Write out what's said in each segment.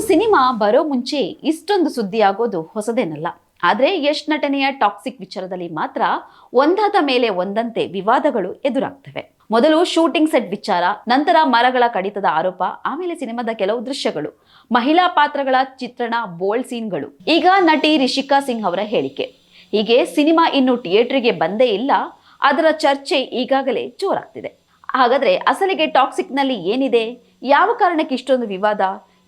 Cinema ಬರೋ ಮುಂಚೆ ಇಷ್ಟೊಂದು ಸುದ್ದಿಯಾಗೋದು ಹೊಸದೇನಲ್ಲ. ಆದ್ರೆ ಯಶ್ ನಟನೆಯ ಟಾಕ್ಸಿಕ್ ವಿಚಾರದಲ್ಲಿ ಮಾತ್ರ ಒಂದಾದ ಮೇಲೆ ಒಂದಂತೆ ವಿವಾದಗಳು ಎದುರಾಗ್ತವೆ. ಮೊದಲು ಶೂಟಿಂಗ್ ಸೆಟ್ ವಿಚಾರ, ನಂತರ ಮರಗಳ ಕಡಿತದ ಆರೋಪ, ಆಮೇಲೆ ಸಿನಿಮಾದ ಕೆಲವು ದೃಶ್ಯಗಳು, ಮಹಿಳಾ ಪಾತ್ರಗಳ ಚಿತ್ರಣ, ಬೋಲ್ಡ್ ಸೀನ್ಗಳು, ಈಗ ನಟಿ ರಿಷಿಕಾ ಸಿಂಗ್ ಅವರ ಹೇಳಿಕೆ. ಹೀಗೆ ಸಿನಿಮಾ ಇನ್ನು ಥಿಯೇಟರ್ಗೆ ಬಂದೇ ಇಲ್ಲ, ಅದರ ಚರ್ಚೆ ಈಗಾಗಲೇ ಜೋರಾಗ್ತಿದೆ. ಹಾಗಾದ್ರೆ ಅಸಲಿಗೆ ಟಾಕ್ಸಿಕ್ ನಲ್ಲಿ ಏನಿದೆ? ಯಾವ ಕಾರಣಕ್ಕೆ ಇಷ್ಟೊಂದು ವಿವಾದ?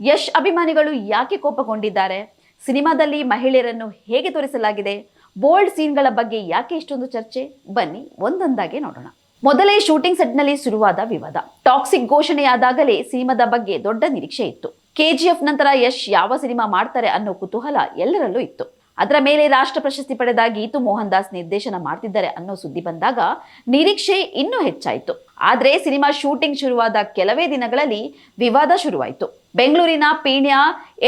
ಯಶ್ ಅಭಿಮಾನಿಗಳು ಯಾಕೆ ಕೋಪಗೊಂಡಿದ್ದಾರೆ? ಸಿನಿಮಾದಲ್ಲಿ ಮಹಿಳೆಯರನ್ನು ಹೇಗೆ ತೋರಿಸಲಾಗಿದೆ? ಬೋಲ್ಡ್ ಸೀನ್ಗಳ ಬಗ್ಗೆ ಯಾಕೆ ಇಷ್ಟೊಂದು ಚರ್ಚೆ? ಬನ್ನಿ ಒಂದೊಂದಾಗಿ ನೋಡೋಣ. ಮೊದಲೇ ಶೂಟಿಂಗ್ ಸೆಟ್ನಲ್ಲಿ ಶುರುವಾದ ವಿವಾದ. ಟಾಕ್ಸಿಕ್ ಘೋಷಣೆಯಾದಾಗಲೇ ಸಿನಿಮಾದ ಬಗ್ಗೆ ದೊಡ್ಡ ನಿರೀಕ್ಷೆ ಇತ್ತು. ಕೆಜಿಎಫ್ ನಂತರ ಯಶ್ ಯಾವ ಸಿನಿಮಾ ಮಾಡ್ತಾರೆ ಅನ್ನೋ ಕುತೂಹಲ ಎಲ್ಲರಲ್ಲೂ ಇತ್ತು. ಅದರ ಮೇಲೆ ರಾಷ್ಟ್ರ ಪ್ರಶಸ್ತಿ ಪಡೆದ ಗೀತು ಮೋಹನ್ ದಾಸ್ ನಿರ್ದೇಶನ ಮಾಡ್ತಿದ್ದಾರೆ ಅನ್ನೋ ಸುದ್ದಿ ಬಂದಾಗ ನಿರೀಕ್ಷೆ ಇನ್ನೂ ಹೆಚ್ಚಾಯಿತು. ಆದ್ರೆ ಸಿನಿಮಾ ಶೂಟಿಂಗ್ ಶುರುವಾದ ಕೆಲವೇ ದಿನಗಳಲ್ಲಿ ವಿವಾದ ಶುರುವಾಯಿತು. ಬೆಂಗಳೂರಿನ ಪೀಣ್ಯ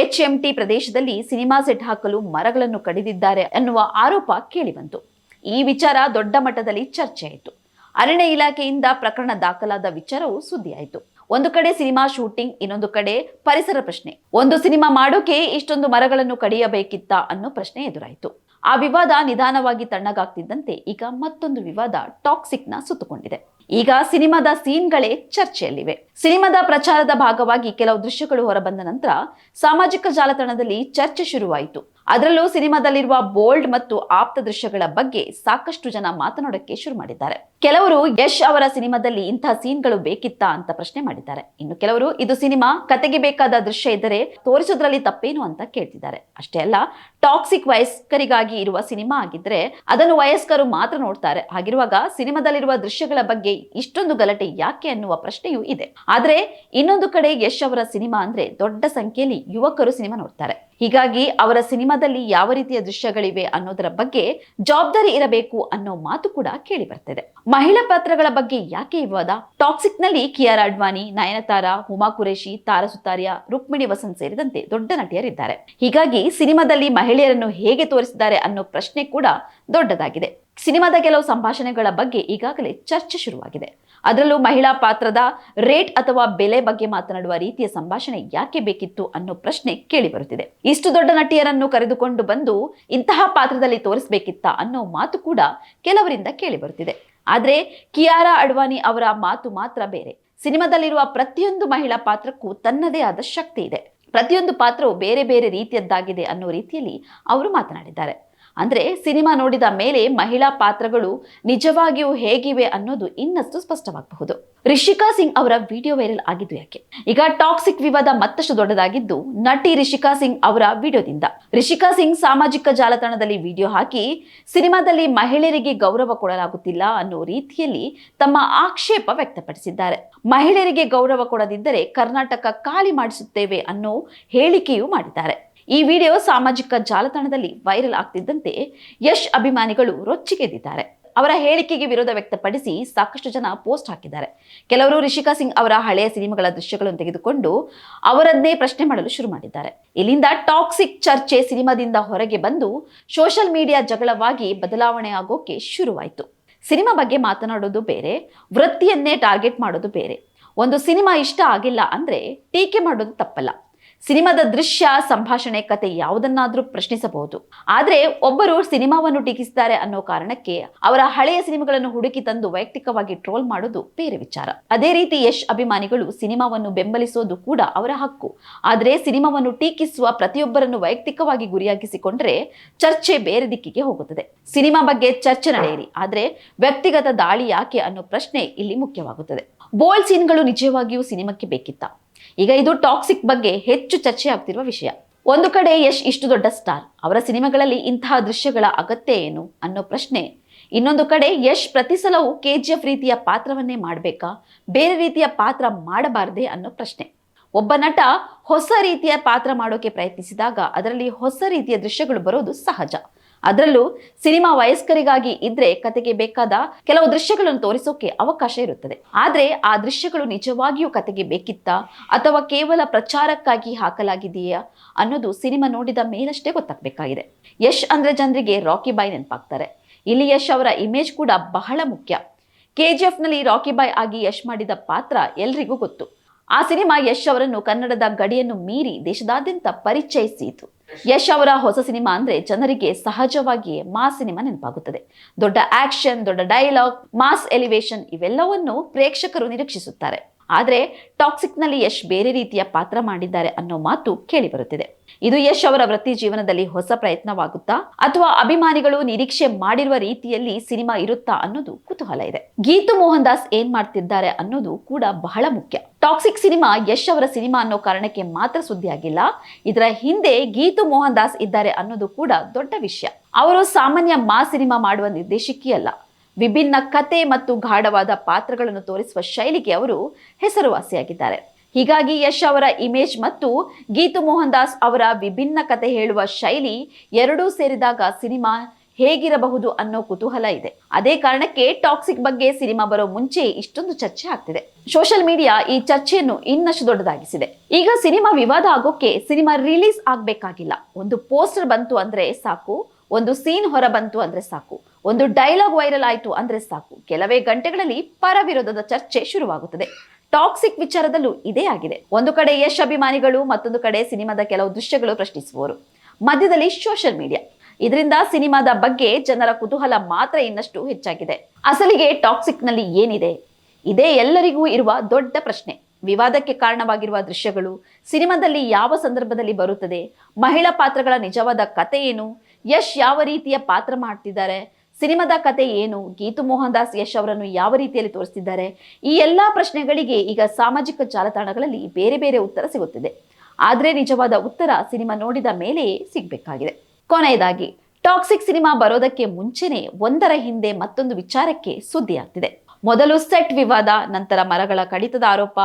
HMT ಪ್ರದೇಶದಲ್ಲಿ ಸಿನಿಮಾ ಸೆಟ್ ಹಾಕಲು ಮರಗಳನ್ನು ಕಡಿದಿದ್ದಾರೆ ಅನ್ನುವ ಆರೋಪ ಕೇಳಿಬಂತು. ಈ ವಿಚಾರ ದೊಡ್ಡ ಮಟ್ಟದಲ್ಲಿ ಚರ್ಚೆಯಾಯಿತು. ಅರಣ್ಯ ಇಲಾಖೆಯಿಂದ ಪ್ರಕರಣ ದಾಖಲಾದ ವಿಚಾರವು ಸುದ್ದಿಯಾಯಿತು. ಒಂದು ಕಡೆ ಸಿನಿಮಾ ಶೂಟಿಂಗ್, ಇನ್ನೊಂದು ಕಡೆ ಪರಿಸರ ಪ್ರಶ್ನೆ. ಒಂದು ಸಿನಿಮಾ ಮಾಡೋಕೆ ಇಷ್ಟೊಂದು ಮರಗಳನ್ನು ಕಡಿಯಬೇಕಿತ್ತಾ ಅನ್ನೋ ಪ್ರಶ್ನೆ ಎದುರಾಯಿತು. ಆ ವಿವಾದ ನಿಧಾನವಾಗಿ ತಣ್ಣಗಾಗ್ತಿದ್ದಂತೆ ಈಗ ಮತ್ತೊಂದು ವಿವಾದ ಟಾಕ್ಸಿಕ್ ನ ಸುತ್ತುಕೊಂಡಿದೆ. ಈಗ ಸಿನಿಮಾದ ಸೀನ್ಗಳೇ ಚರ್ಚೆಯಲ್ಲಿವೆ. ಸಿನಿಮಾದ ಪ್ರಚಾರದ ಭಾಗವಾಗಿ ಕೆಲವು ದೃಶ್ಯಗಳು ಹೊರಬಂದ ನಂತರ ಸಾಮಾಜಿಕ ಜಾಲತಾಣದಲ್ಲಿ ಚರ್ಚೆ ಶುರುವಾಯಿತು. ಅದರಲ್ಲೂ ಸಿನಿಮಾದಲ್ಲಿರುವ ಬೋಲ್ಡ್ ಮತ್ತು ಆಪ್ತ ದೃಶ್ಯಗಳ ಬಗ್ಗೆ ಸಾಕಷ್ಟು ಜನ ಮಾತನಾಡೋಕೆ ಶುರು ಮಾಡಿದ್ದಾರೆ. ಕೆಲವರು ಯಶ್ ಅವರ ಸಿನಿಮಾದಲ್ಲಿ ಇಂತಹ ಸೀನ್ಗಳು ಬೇಕಿತ್ತಾ ಅಂತ ಪ್ರಶ್ನೆ ಮಾಡಿದ್ದಾರೆ. ಇನ್ನು ಕೆಲವರು ಇದು ಸಿನಿಮಾ, ಕತೆಗೆ ಬೇಕಾದ ದೃಶ್ಯ ಇದ್ದರೆ ತೋರಿಸೋದ್ರಲ್ಲಿ ತಪ್ಪೇನು ಅಂತ ಕೇಳ್ತಿದ್ದಾರೆ. ಅಷ್ಟೇ ಅಲ್ಲ, ಟಾಕ್ಸಿಕ್ ವಯಸ್ಕರಿಗಾಗಿ ಇರುವ ಸಿನಿಮಾ ಆಗಿದ್ರೆ ಅದನ್ನು ವಯಸ್ಕರು ಮಾತ್ರ ನೋಡ್ತಾರೆ. ಹಾಗಿರುವಾಗ ಸಿನಿಮಾದಲ್ಲಿರುವ ದೃಶ್ಯಗಳ ಬಗ್ಗೆ ಇಷ್ಟೊಂದು ಗಲಾಟೆ ಯಾಕೆ ಅನ್ನುವ ಪ್ರಶ್ನೆಯೂ ಇದೆ. ಆದ್ರೆ ಇನ್ನೊಂದು ಕಡೆ ಯಶ್ ಅವರ ಸಿನಿಮಾ ಅಂದ್ರೆ ದೊಡ್ಡ ಸಂಖ್ಯೆಯಲ್ಲಿ ಯುವಕರು ಸಿನಿಮಾ ನೋಡ್ತಾರೆ. ಹೀಗಾಗಿ ಅವರ ಸಿನಿಮಾದಲ್ಲಿ ಯಾವ ರೀತಿಯ ದೃಶ್ಯಗಳಿವೆ ಅನ್ನೋದರ ಬಗ್ಗೆ ಜವಾಬ್ದಾರಿ ಇರಬೇಕು ಅನ್ನೋ ಮಾತು ಕೂಡ ಕೇಳಿ ಬರ್ತಿದೆ. ಮಹಿಳಾ ಪಾತ್ರಗಳ ಬಗ್ಗೆ ಯಾಕೆ ವಿವಾದ? ಟಾಕ್ಸಿಕ್ ನಲ್ಲಿ ಕಿಯಾರಾ ಅಡ್ವಾನಿ, ನಯನತಾರಾ, ಹುಮಾ ಕುರೇಶಿ, ತಾರಾ ಸುತಾರಿಯಾ, ರುಕ್ಮಿಣಿ ವಸಂತ್ ಸೇರಿದಂತೆ ದೊಡ್ಡ ನಟಿಯರಿದ್ದಾರೆ. ಹೀಗಾಗಿ ಸಿನಿಮಾದಲ್ಲಿ ಮಹಿಳೆಯರನ್ನು ಹೇಗೆ ತೋರಿಸಿದ್ದಾರೆ ಅನ್ನೋ ಪ್ರಶ್ನೆ ಕೂಡ ದೊಡ್ಡದಾಗಿದೆ. ಸಿನಿಮಾದ ಕೆಲವು ಸಂಭಾಷಣೆಗಳ ಬಗ್ಗೆ ಈಗಾಗಲೇ ಚರ್ಚೆ ಶುರುವಾಗಿದೆ. ಅದರಲ್ಲೂ ಮಹಿಳಾ ಪಾತ್ರದ ರೇಟ್ ಅಥವಾ ಬೆಲೆ ಬಗ್ಗೆ ಮಾತನಾಡುವ ರೀತಿಯ ಸಂಭಾಷಣೆ ಯಾಕೆ ಬೇಕಿತ್ತು ಅನ್ನೋ ಪ್ರಶ್ನೆ ಕೇಳಿ ಬರುತ್ತಿದೆ. ಇಷ್ಟು ದೊಡ್ಡ ನಟಿಯರನ್ನು ಕರೆದುಕೊಂಡು ಬಂದು ಇಂತಹ ಪಾತ್ರದಲ್ಲಿ ತೋರಿಸಬೇಕಿತ್ತಾ ಅನ್ನೋ ಮಾತು ಕೂಡ ಕೆಲವರಿಂದ ಕೇಳಿ ಬರುತ್ತಿದೆ. ಆದ್ರೆ ಕಿಯಾರಾ ಅಡ್ವಾನಿ ಅವರ ಮಾತು ಮಾತ್ರ ಬೇರೆ. ಸಿನಿಮಾದಲ್ಲಿರುವ ಪ್ರತಿಯೊಂದು ಮಹಿಳಾ ಪಾತ್ರಕ್ಕೂ ತನ್ನದೇ ಆದ ಶಕ್ತಿ ಇದೆ. ಪ್ರತಿಯೊಂದು ಪಾತ್ರವು ಬೇರೆ ಬೇರೆ ರೀತಿಯದ್ದಾಗಿದೆ ಅನ್ನೋ ರೀತಿಯಲ್ಲಿ ಅವರು ಮಾತನಾಡಿದ್ದಾರೆ. ಅಂದ್ರೆ ಸಿನಿಮಾ ನೋಡಿದ ಮೇಲೆ ಮಹಿಳಾ ಪಾತ್ರಗಳು ನಿಜವಾಗಿಯೂ ಹೇಗಿವೆ ಅನ್ನೋದು ಇನ್ನಷ್ಟು ಸ್ಪಷ್ಟವಾಗಬಹುದು. ರಿಷಿಕಾ ಸಿಂಗ್ ಅವರ ವಿಡಿಯೋ ವೈರಲ್ ಆಗಿದ್ದು ಯಾಕೆ? ಈಗ ಟಾಕ್ಸಿಕ್ ವಿವಾದ ಮತ್ತಷ್ಟು ದೊಡ್ಡದಾಗಿದ್ದು ನಟಿ ರಿಷಿಕಾ ಸಿಂಗ್ ಅವರ ವಿಡಿಯೋದಿಂದ. ರಿಷಿಕಾ ಸಿಂಗ್ ಸಾಮಾಜಿಕ ಜಾಲತಾಣದಲ್ಲಿ ವಿಡಿಯೋ ಹಾಕಿ ಸಿನಿಮಾದಲ್ಲಿ ಮಹಿಳೆಯರಿಗೆ ಗೌರವ ಕೊಡಲಾಗುತ್ತಿಲ್ಲ ಅನ್ನೋ ರೀತಿಯಲ್ಲಿ ತಮ್ಮ ಆಕ್ಷೇಪ ವ್ಯಕ್ತಪಡಿಸಿದ್ದಾರೆ. ಮಹಿಳೆಯರಿಗೆ ಗೌರವ ಕೊಡದಿದ್ದರೆ ಕರ್ನಾಟಕ ಖಾಲಿ ಮಾಡಿಸುತ್ತೇವೆ ಅನ್ನೋ ಹೇಳಿಕೆಯೂ ಮಾಡಿದ್ದಾರೆ. ಈ ವಿಡಿಯೋ ಸಾಮಾಜಿಕ ಜಾಲತಾಣದಲ್ಲಿ ವೈರಲ್ ಆಗ್ತಿದ್ದಂತೆ ಯಶ್ ಅಭಿಮಾನಿಗಳು ರೊಚ್ಚಿಗೆದ್ದಿದ್ದಾರೆ. ಅವರ ಹೇಳಿಕೆಗೆ ವಿರೋಧ ವ್ಯಕ್ತಪಡಿಸಿ ಸಾಕಷ್ಟು ಜನ ಪೋಸ್ಟ್ ಹಾಕಿದ್ದಾರೆ. ಕೆಲವರು ರಿಷಿಕಾ ಸಿಂಗ್ ಅವರ ಹಳೆಯ ಸಿನಿಮಾಗಳ ದೃಶ್ಯಗಳನ್ನು ತೆಗೆದುಕೊಂಡು ಅವರನ್ನೇ ಪ್ರಶ್ನೆ ಮಾಡಲು ಶುರು ಮಾಡಿದ್ದಾರೆ. ಇಲ್ಲಿಂದ ಟಾಕ್ಸಿಕ್ ಚರ್ಚೆ ಸಿನಿಮಾದಿಂದ ಹೊರಗೆ ಬಂದು ಸೋಷಿಯಲ್ ಮೀಡಿಯಾ ಜಗಳವಾಗಿ ಬದಲಾವಣೆ ಆಗೋಕೆ ಶುರುವಾಯಿತು. ಸಿನಿಮಾ ಬಗ್ಗೆ ಮಾತನಾಡೋದು ಬೇರೆ, ವೃತ್ತಿಯನ್ನೇ ಟಾರ್ಗೆಟ್ ಮಾಡೋದು ಬೇರೆ. ಒಂದು ಸಿನಿಮಾ ಇಷ್ಟ ಆಗಿಲ್ಲ ಅಂದ್ರೆ ಟೀಕೆ ಮಾಡೋದು ತಪ್ಪಲ್ಲ. ಸಿನಿಮಾದ ದೃಶ್ಯ, ಸಂಭಾಷಣೆ, ಕತೆ ಯಾವುದನ್ನಾದ್ರೂ ಪ್ರಶ್ನಿಸಬಹುದು. ಆದ್ರೆ ಒಬ್ಬರು ಸಿನಿಮಾವನ್ನು ಟೀಕಿಸಿದ್ದಾರೆ ಅನ್ನೋ ಕಾರಣಕ್ಕೆ ಅವರ ಹಳೆಯ ಸಿನಿಮಾಗಳನ್ನು ಹುಡುಕಿ ತಂದು ವೈಯಕ್ತಿಕವಾಗಿ ಟ್ರೋಲ್ ಮಾಡೋದು ಬೇರೆ ವಿಚಾರ. ಅದೇ ರೀತಿ ಯಶ್ ಅಭಿಮಾನಿಗಳು ಸಿನಿಮಾವನ್ನು ಬೆಂಬಲಿಸೋದು ಕೂಡ ಅವರ ಹಕ್ಕು. ಆದ್ರೆ ಸಿನಿಮಾವನ್ನು ಟೀಕಿಸುವ ಪ್ರತಿಯೊಬ್ಬರನ್ನು ವೈಯಕ್ತಿಕವಾಗಿ ಗುರಿಯಾಗಿಸಿಕೊಂಡ್ರೆ ಚರ್ಚೆ ಬೇರೆ ದಿಕ್ಕಿಗೆ ಹೋಗುತ್ತದೆ. ಸಿನಿಮಾ ಬಗ್ಗೆ ಚರ್ಚೆ ನಡೆಯಲಿ, ಆದ್ರೆ ವ್ಯಕ್ತಿಗತ ದಾಳಿ ಯಾಕೆ ಅನ್ನೋ ಪ್ರಶ್ನೆ ಇಲ್ಲಿ ಮುಖ್ಯವಾಗುತ್ತದೆ. ಬೋಲ್ಡ್ ಸೀನ್ಗಳು ನಿಜವಾಗಿಯೂ ಸಿನಿಮಾಕ್ಕೆ ಬೇಕಿತ್ತ? ಈಗ ಇದು ಟಾಕ್ಸಿಕ್ ಬಗ್ಗೆ ಹೆಚ್ಚು ಚರ್ಚೆ ಆಗ್ತಿರುವ ವಿಷಯ. ಒಂದು ಕಡೆ ಯಶ್ ಇಷ್ಟು ದೊಡ್ಡ ಸ್ಟಾರ್, ಅವರ ಸಿನಿಮಾಗಳಲ್ಲಿ ಇಂತಹ ದೃಶ್ಯಗಳ ಅಗತ್ಯ ಏನು ಅನ್ನೋ ಪ್ರಶ್ನೆ. ಇನ್ನೊಂದು ಕಡೆ ಯಶ್ ಪ್ರತಿ ಸಲವೂ KGF ರೀತಿಯ ಪಾತ್ರವನ್ನೇ ಮಾಡಬೇಕಾ, ಬೇರೆ ರೀತಿಯ ಪಾತ್ರ ಮಾಡಬಾರದೆ ಅನ್ನೋ ಪ್ರಶ್ನೆ. ಒಬ್ಬ ನಟ ಹೊಸ ರೀತಿಯ ಪಾತ್ರ ಮಾಡೋಕೆ ಪ್ರಯತ್ನಿಸಿದಾಗ ಅದರಲ್ಲಿ ಹೊಸ ರೀತಿಯ ದೃಶ್ಯಗಳು ಬರೋದು ಸಹಜ. ಅದರಲ್ಲೂ ಸಿನಿಮಾ ವಯಸ್ಕರಿಗಾಗಿ ಇದ್ರೆ ಕತೆಗೆ ಬೇಕಾದ ಕೆಲವು ದೃಶ್ಯಗಳನ್ನು ತೋರಿಸೋಕೆ ಅವಕಾಶ ಇರುತ್ತದೆ. ಆದ್ರೆ ಆ ದೃಶ್ಯಗಳು ನಿಜವಾಗಿಯೂ ಕತೆಗೆ ಬೇಕಿತ್ತಾ ಅಥವಾ ಕೇವಲ ಪ್ರಚಾರಕ್ಕಾಗಿ ಹಾಕಲಾಗಿದೆಯಾ ಅನ್ನೋದು ಸಿನಿಮಾ ನೋಡಿದ ಮೇಲಷ್ಟೇ ಗೊತ್ತಾಗಬೇಕಾಗಿದೆ. ಯಶ್ ಅಂದ್ರೆ ಜನರಿಗೆ ರಾಕಿ ಬಾಯ್ ನೆನಪಾಗ್ತಾರೆ. ಇಲ್ಲಿ ಯಶ್ ಅವರ ಇಮೇಜ್ ಕೂಡ ಬಹಳ ಮುಖ್ಯ. KGF ನಲ್ಲಿ ರಾಕಿ ಬಾಯ್ ಆಗಿ ಯಶ್ ಮಾಡಿದ ಪಾತ್ರ ಎಲ್ರಿಗೂ ಗೊತ್ತು. ಆ ಸಿನಿಮಾ ಯಶ್ ಅವರನ್ನು ಕನ್ನಡದ ಗಡಿಯನ್ನು ಮೀರಿ ದೇಶದಾದ್ಯಂತ ಪರಿಚಯಿಸಿತು. ಯಶ್ ಅವರ ಹೊಸ ಸಿನಿಮಾ ಅಂದ್ರೆ ಜನರಿಗೆ ಸಹಜವಾಗಿಯೇ ಮಾಸ್ ಸಿನಿಮಾ ನೆನಪಾಗುತ್ತದೆ. ದೊಡ್ಡ ಆಕ್ಷನ್, ದೊಡ್ಡ ಡೈಲಾಗ್, ಮಾಸ್ ಎಲಿವೇಶನ್ ಇವೆಲ್ಲವನ್ನು ಪ್ರೇಕ್ಷಕರು ನಿರೀಕ್ಷಿಸುತ್ತಾರೆ. ಆದ್ರೆ ಟಾಕ್ಸಿಕ್ ನಲ್ಲಿ ಯಶ್ ಬೇರೆ ರೀತಿಯ ಪಾತ್ರ ಮಾಡಿದ್ದಾರೆ ಅನ್ನೋ ಮಾತು ಕೇಳಿ ಬರುತ್ತಿದೆ. ಇದು ಯಶ್ ಅವರ ವೃತ್ತಿ ಜೀವನದಲ್ಲಿ ಹೊಸ ಪ್ರಯತ್ನವಾಗುತ್ತಾ ಅಥವಾ ಅಭಿಮಾನಿಗಳು ನಿರೀಕ್ಷೆ ಮಾಡಿರುವ ರೀತಿಯಲ್ಲಿ ಸಿನಿಮಾ ಇರುತ್ತಾ ಅನ್ನೋದು ಕುತೂಹಲ ಇದೆ. ಗೀತು ಮೋಹನ್ ದಾಸ್ ಏನ್ ಮಾಡ್ತಿದ್ದಾರೆ ಅನ್ನೋದು ಕೂಡ ಬಹಳ ಮುಖ್ಯ. ಟಾಕ್ಸಿಕ್ ಸಿನಿಮಾ ಯಶ್ ಅವರ ಸಿನಿಮಾ ಅನ್ನೋ ಕಾರಣಕ್ಕೆ ಮಾತ್ರ ಸುದ್ದಿಯಾಗಿಲ್ಲ, ಇದರ ಹಿಂದೆ ಗೀತು ಮೋಹನ್ ದಾಸ್ ಇದ್ದಾರೆ ಅನ್ನೋದು ಕೂಡ ದೊಡ್ಡ ವಿಷಯ. ಅವರು ಸಾಮಾನ್ಯ ಮಾಸ್ ಸಿನಿಮಾ ಮಾಡುವ ನಿರ್ದೇಶಕಿಯಲ್ಲ. ವಿಭಿನ್ನ ಕತೆ ಮತ್ತು ಗಾಢವಾದ ಪಾತ್ರಗಳನ್ನು ತೋರಿಸುವ ಶೈಲಿಗೆ ಅವರು ಹೆಸರುವಾಸಿಯಾಗಿದ್ದಾರೆ. ಹೀಗಾಗಿ ಯಶ್ ಅವರ ಇಮೇಜ್ ಮತ್ತು ಗೀತು ಮೋಹನ್ ದಾಸ್ ಅವರ ವಿಭಿನ್ನ ಕತೆ ಹೇಳುವ ಶೈಲಿ ಎರಡೂ ಸೇರಿದಾಗ ಸಿನಿಮಾ ಹೇಗಿರಬಹುದು ಅನ್ನೋ ಕುತೂಹಲ ಇದೆ. ಅದೇ ಕಾರಣಕ್ಕೆ ಟಾಕ್ಸಿಕ್ ಬಗ್ಗೆ ಸಿನಿಮಾ ಬರೋ ಮುಂಚೆ ಇಷ್ಟೊಂದು ಚರ್ಚೆ ಆಗ್ತಿದೆ. ಸೋಷಿಯಲ್ ಮೀಡಿಯಾ ಈ ಚರ್ಚೆಯನ್ನು ಇನ್ನಷ್ಟು ದೊಡ್ಡದಾಗಿಸಿದೆ. ಈಗ ಸಿನಿಮಾ ವಿವಾದ ಆಗೋಕೆ ಸಿನಿಮಾ ರಿಲೀಸ್ ಆಗ್ಬೇಕಾಗಿಲ್ಲ. ಒಂದು ಪೋಸ್ಟರ್ ಬಂತು ಅಂದ್ರೆ ಸಾಕು, ಒಂದು ಸೀನ್ ಹೊರ ಬಂತು ಅಂದ್ರೆ ಸಾಕು, ಒಂದು ಡೈಲಾಗ್ ವೈರಲ್ ಆಯ್ತು ಅಂದ್ರೆ ಸಾಕು, ಕೆಲವೇ ಗಂಟೆಗಳಲ್ಲಿ ಪರ ವಿರೋಧದ ಚರ್ಚೆ ಶುರುವಾಗುತ್ತದೆ. ಟಾಕ್ಸಿಕ್ ವಿಚಾರದಲ್ಲೂ ಇದೇ ಆಗಿದೆ. ಒಂದು ಕಡೆ ಯಶ್ ಅಭಿಮಾನಿಗಳು, ಮತ್ತೊಂದು ಕಡೆ ಸಿನಿಮಾದ ಕೆಲವು ದೃಶ್ಯಗಳು ಪ್ರಶ್ನಿಸುವವರು, ಮಧ್ಯದಲ್ಲಿ ಸೋಷಿಯಲ್ ಮೀಡಿಯಾ. ಇದರಿಂದ ಸಿನಿಮಾದ ಬಗ್ಗೆ ಜನರ ಕುತೂಹಲ ಮಾತ್ರ ಇನ್ನಷ್ಟು ಹೆಚ್ಚಾಗಿದೆ. ಅಸಲಿಗೆ ಟಾಕ್ಸಿಕ್ ನಲ್ಲಿ ಏನಿದೆ? ಇದೇ ಎಲ್ಲರಿಗೂ ಇರುವ ದೊಡ್ಡ ಪ್ರಶ್ನೆ. ವಿವಾದಕ್ಕೆ ಕಾರಣವಾಗಿರುವ ದೃಶ್ಯಗಳು ಸಿನಿಮಾದಲ್ಲಿ ಯಾವ ಸಂದರ್ಭದಲ್ಲಿ ಬರುತ್ತದೆ? ಮಹಿಳಾ ಪಾತ್ರಗಳ ನಿಜವಾದ ಕತೆ ಏನು? ಯಶ್ ಯಾವ ರೀತಿಯ ಪಾತ್ರ ಮಾಡ್ತಿದ್ದಾರೆ? ಸಿನಿಮಾದ ಕತೆ ಏನು? ಗೀತು ಮೋಹನ್ ದಾಸ್ ಯಶ್ ಅವರನ್ನು ಯಾವ ರೀತಿಯಲ್ಲಿ ತೋರಿಸ್ತಿದ್ದಾರೆ? ಈ ಎಲ್ಲಾ ಪ್ರಶ್ನೆಗಳಿಗೆ ಈಗ ಸಾಮಾಜಿಕ ಜಾಲತಾಣಗಳಲ್ಲಿ ಬೇರೆ ಬೇರೆ ಉತ್ತರ ಸಿಗುತ್ತಿದೆ. ಆದ್ರೆ ನಿಜವಾದ ಉತ್ತರ ಸಿನಿಮಾ ನೋಡಿದ ಮೇಲೆ ಸಿಗ್ಬೇಕಾಗಿದೆ. ಕೊನೆಯದಾಗಿ, ಟಾಕ್ಸಿಕ್ ಸಿನಿಮಾ ಬರೋದಕ್ಕೆ ಮುಂಚೆನೆ ಒಂದರ ಹಿಂದೆ ಮತ್ತೊಂದು ವಿಚಾರಕ್ಕೆ ಸುದ್ದಿ ಆಗ್ತಿದೆ. ಮೊದಲು ಸೆಟ್ ವಿವಾದ, ನಂತರ ಮರಗಳ ಕಡಿತದ ಆರೋಪ,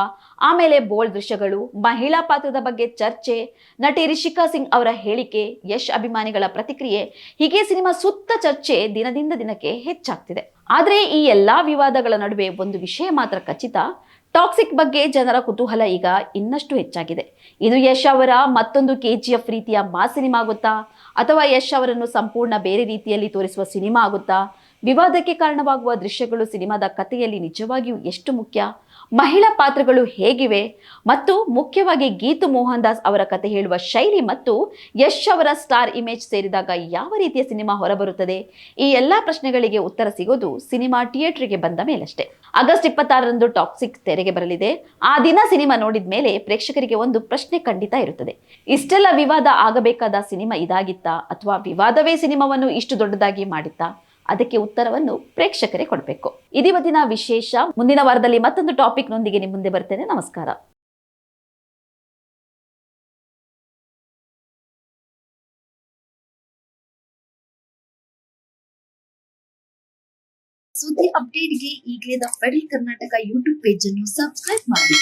ಆಮೇಲೆ ಬೋಲ್ಡ್ ದೃಶ್ಯಗಳು, ಮಹಿಳಾ ಪಾತ್ರದ ಬಗ್ಗೆ ಚರ್ಚೆ, ನಟಿ ರಿಷಿಕಾ ಸಿಂಗ್ ಅವರ ಹೇಳಿಕೆ, ಯಶ್ ಅಭಿಮಾನಿಗಳ ಪ್ರತಿಕ್ರಿಯೆ, ಹೀಗೆ ಸಿನಿಮಾ ಸುತ್ತ ಚರ್ಚೆ ದಿನದಿಂದ ದಿನಕ್ಕೆ ಹೆಚ್ಚಾಗ್ತಿದೆ. ಆದ್ರೆ ಈ ಎಲ್ಲಾ ವಿವಾದಗಳ ನಡುವೆ ಒಂದು ವಿಷಯ ಮಾತ್ರ ಖಚಿತ, ಟಾಕ್ಸಿಕ್ ಬಗ್ಗೆ ಜನರ ಕುತೂಹಲ ಈಗ ಇನ್ನಷ್ಟು ಹೆಚ್ಚಾಗಿದೆ. ಇದು ಯಶ್ ಅವರ ಮತ್ತೊಂದು KGF ರೀತಿಯ ಮಾಸ್ ಸಿನಿಮಾ ಆಗುತ್ತಾ, ಅಥವಾ ಯಶ್ ಅವರನ್ನು ಸಂಪೂರ್ಣ ಬೇರೆ ರೀತಿಯಲ್ಲಿ ತೋರಿಸುವ ಸಿನಿಮಾ ಆಗುತ್ತಾ? ವಿವಾದಕ್ಕೆ ಕಾರಣವಾಗುವ ದೃಶ್ಯಗಳು ಸಿನಿಮಾದ ಕಥೆಯಲ್ಲಿ ನಿಜವಾಗಿಯೂ ಎಷ್ಟು ಮುಖ್ಯ? ಮಹಿಳಾ ಪಾತ್ರಗಳು ಹೇಗಿವೆ? ಮತ್ತು ಮುಖ್ಯವಾಗಿ ಗೀತು ಮೋಹನ್ ದಾಸ್ ಅವರ ಕತೆ ಹೇಳುವ ಶೈಲಿ ಮತ್ತು ಯಶ್ ಅವರ ಸ್ಟಾರ್ ಇಮೇಜ್ ಸೇರಿದಾಗ ಯಾವ ರೀತಿಯ ಸಿನಿಮಾ ಹೊರಬರುತ್ತದೆ? ಈ ಎಲ್ಲಾ ಪ್ರಶ್ನೆಗಳಿಗೆ ಉತ್ತರ ಸಿಗೋದು ಸಿನಿಮಾ ಥಿಯೇಟರ್ಗೆ ಬಂದ ಮೇಲಷ್ಟೇ. ಆಗಸ್ಟ್ 26ರಂದು ಟಾಕ್ಸಿಕ್ ತೆರೆಗೆ ಬರಲಿದೆ. ಆ ದಿನ ಸಿನಿಮಾ ನೋಡಿದ ಮೇಲೆ ಪ್ರೇಕ್ಷಕರಿಗೆ ಒಂದು ಪ್ರಶ್ನೆ ಖಂಡಿತ ಇರುತ್ತದೆ. ಇಷ್ಟೆಲ್ಲ ವಿವಾದ ಆಗಬೇಕಾದ ಸಿನಿಮಾ ಇದಾಗಿತ್ತಾ, ಅಥವಾ ವಿವಾದವೇ ಸಿನಿಮಾವನ್ನು ಇಷ್ಟು ದೊಡ್ಡದಾಗಿ ಮಾಡಿತ್ತಾ? ಅದಕ್ಕೆ ಉತ್ತರವನ್ನು ಪ್ರೇಕ್ಷಕರೇ ಕೊಡಬೇಕು. ಇವತ್ತಿನ ವಿಶೇಷ. ಮುಂದಿನ ವಾರದಲ್ಲಿ ಮತ್ತೊಂದು ಟಾಪಿಕ್ ನೊಂದಿಗೆ ನಿಮ್ಮ ಮುಂದೆ ಬರ್ತೇನೆ. ನಮಸ್ಕಾರ. ಸುದ್ದಿ ಅಪ್ಡೇಟ್ಗೆ ಈಗಲೇ the federal Karnataka YouTube page ಅನ್ನು ಸಬ್ಸ್ಕ್ರೈಬ್ ಮಾಡಿ.